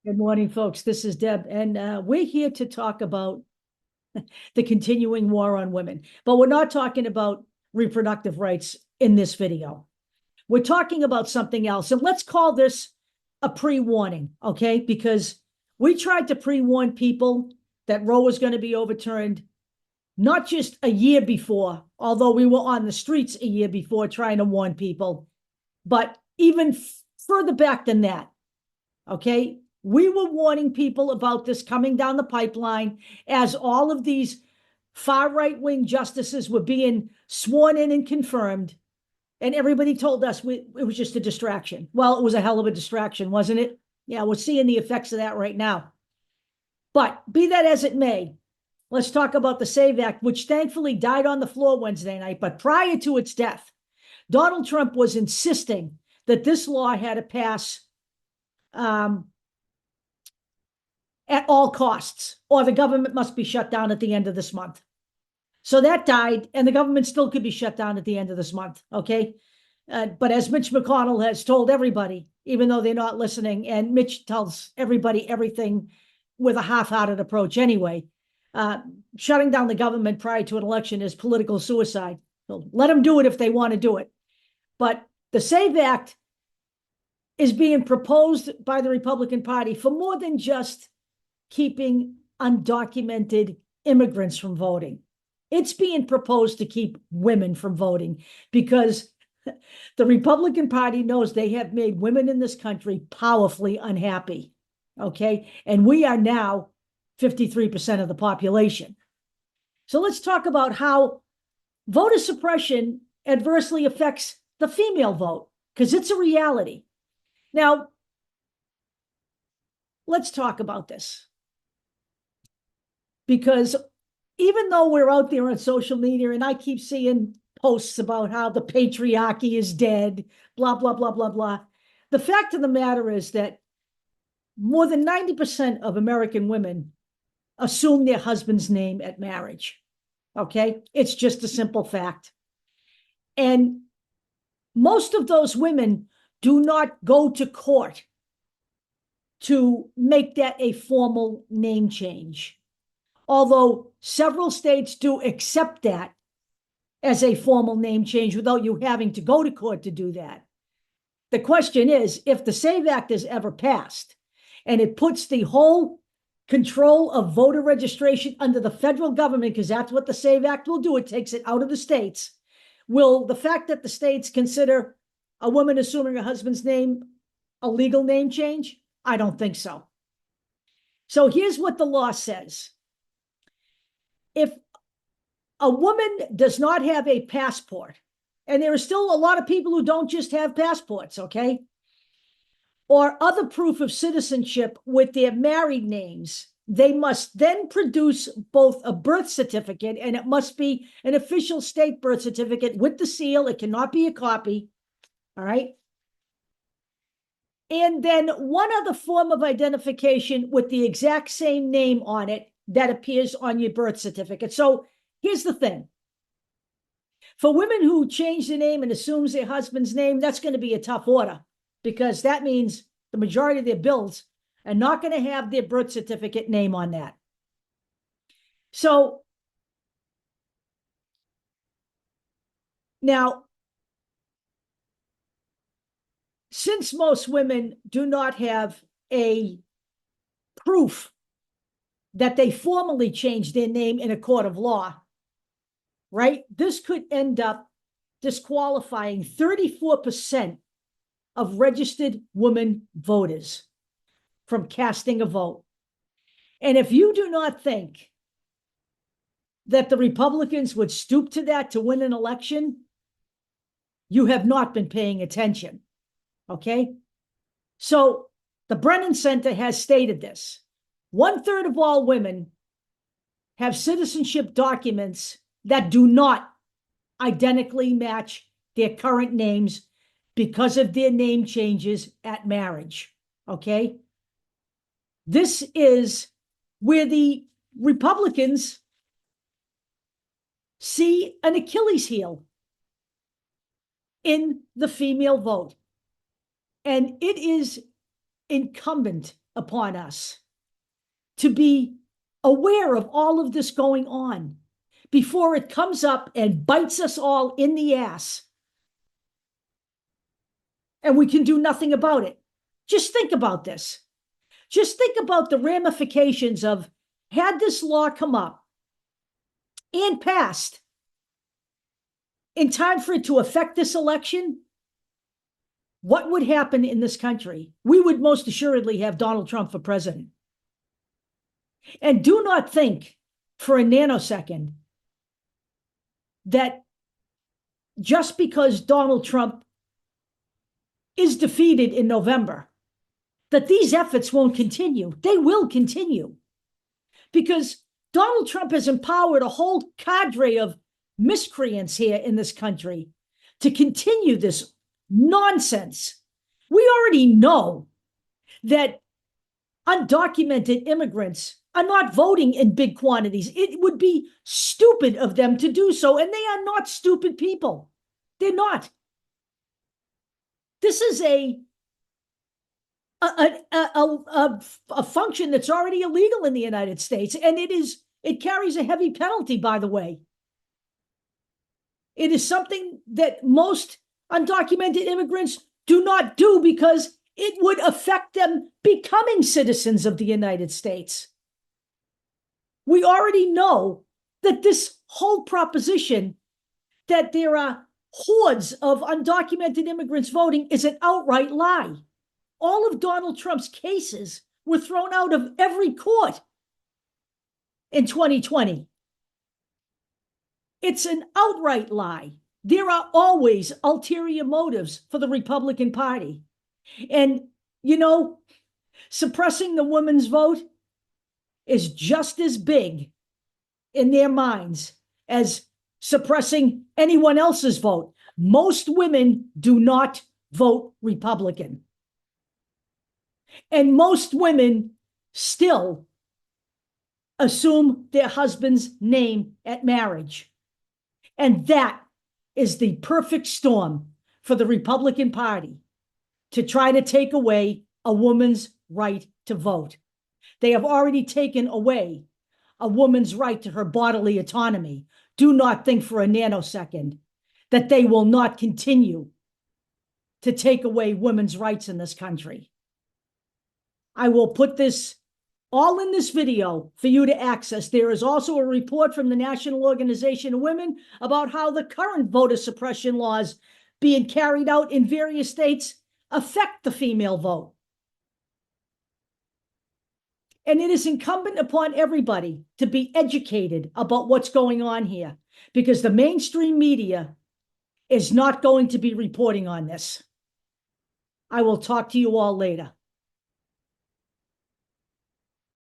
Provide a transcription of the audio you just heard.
Good morning, folks. This is Deb, and we're here to talk about the continuing war on women. But we're not talking about reproductive rights in this video. We're talking about something else. And let's call this a pre-warning, okay? Because we tried to pre-warn people that Roe was going to be overturned, not just a year before, although we were on the streets a year before trying to warn people, but even further back than that, okay? We were warning people about this coming down the pipeline as all of these far right-wing justices were being sworn in and confirmed. And everybody told us it was just a distraction. Well, it was a hell of a distraction, wasn't it? Yeah, we're seeing the effects of that right now. But be that as it may, let's talk about the SAVE Act, which thankfully died on the floor Wednesday night. But prior to its death, Donald Trump was insisting that this law had to pass at all costs, or the government must be shut down at the end of this month. So that died, and the government still could be shut down at the end of this month, okay? But as Mitch McConnell has told everybody, even though they're not listening, and Mitch tells everybody everything with a half-hearted approach anyway, shutting down the government prior to an election is political suicide. So let them do it if they want to do it. But the SAVE Act is being proposed by the Republican Party for more than just keeping undocumented immigrants from voting. It's being proposed to keep women from voting because the Republican Party knows they have made women in this country powerfully unhappy, okay? And we are now 53% of the population. So let's talk about how voter suppression adversely affects the female vote, because it's a reality. Now, let's talk about this. Because even though we're out there on social media and I keep seeing posts about how the patriarchy is dead, blah, blah, blah, blah, blah, the fact of the matter is that more than 90% of American women assume their husband's name at marriage, okay? It's just a simple fact. And most of those women do not go to court to make that a formal name change, although several states do accept that as a formal name change without you having to go to court to do that. The question is, if the SAVE Act is ever passed and it puts the whole control of voter registration under the federal government, because that's what the SAVE Act will do, it takes it out of the states, will the fact that the states consider a woman assuming her husband's name a legal name change? I don't think so. So here's what the law says. If a woman does not have a passport, and there are still a lot of people who don't just have passports, okay, or other proof of citizenship with their married names, they must then produce both a birth certificate, and it must be an official state birth certificate with the seal. It cannot be a copy, all right? And then one other form of identification with the exact same name on it that appears on your birth certificate. So here's the thing. For women who change their name and assumes their husband's name, that's going to be a tough order, because that means the majority of their bills are not going to have their birth certificate name on that. So now, since most women do not have a proof that they formally changed their name in a court of law, right? This could end up disqualifying 34% of registered women voters from casting a vote. And if you do not think that the Republicans would stoop to that to win an election, you have not been paying attention, okay? So the Brennan Center has stated this. 1/3 of all women have citizenship documents that do not identically match their current names because of their name changes at marriage, okay? This is where the Republicans see an Achilles heel in the female vote. And it is incumbent upon us to be aware of all of this going on before it comes up and bites us all in the ass. And we can do nothing about it. Just think about this. Just think about the ramifications of, had this law come up and passed in time for it to affect this election, what would happen in this country? We would most assuredly have Donald Trump for president. And do not think for a nanosecond that just because Donald Trump is defeated in November, that these efforts won't continue. They will continue, because Donald Trump has empowered a whole cadre of miscreants here in this country to continue this nonsense. We already know that undocumented immigrants are not voting in big quantities. It would be stupid of them to do so, and they are not stupid people. They're not. This is a function that's already illegal in the United States, and it carries a heavy penalty, by the way. It is something that most undocumented immigrants do not do because it would affect them becoming citizens of the United States. We already know that this whole proposition that there are hordes of undocumented immigrants voting is an outright lie. All of Donald Trump's cases were thrown out of every court in 2020. It's an outright lie. There are always ulterior motives for the Republican Party. And, suppressing the women's vote is just as big in their minds as suppressing anyone else's vote. Most women do not vote Republican. And most women still assume their husband's name at marriage. And that is the perfect storm for the Republican Party to try to take away a woman's right to vote. They have already taken away a woman's right to her bodily autonomy. Do not think for a nanosecond that they will not continue to take away women's rights in this country. I will put this all in this video for you to access. There is also a report from the National Organization of Women about how the current voter suppression laws being carried out in various states affect the female vote. And it is incumbent upon everybody to be educated about what's going on here, because the mainstream media is not going to be reporting on this. I will talk to you all later.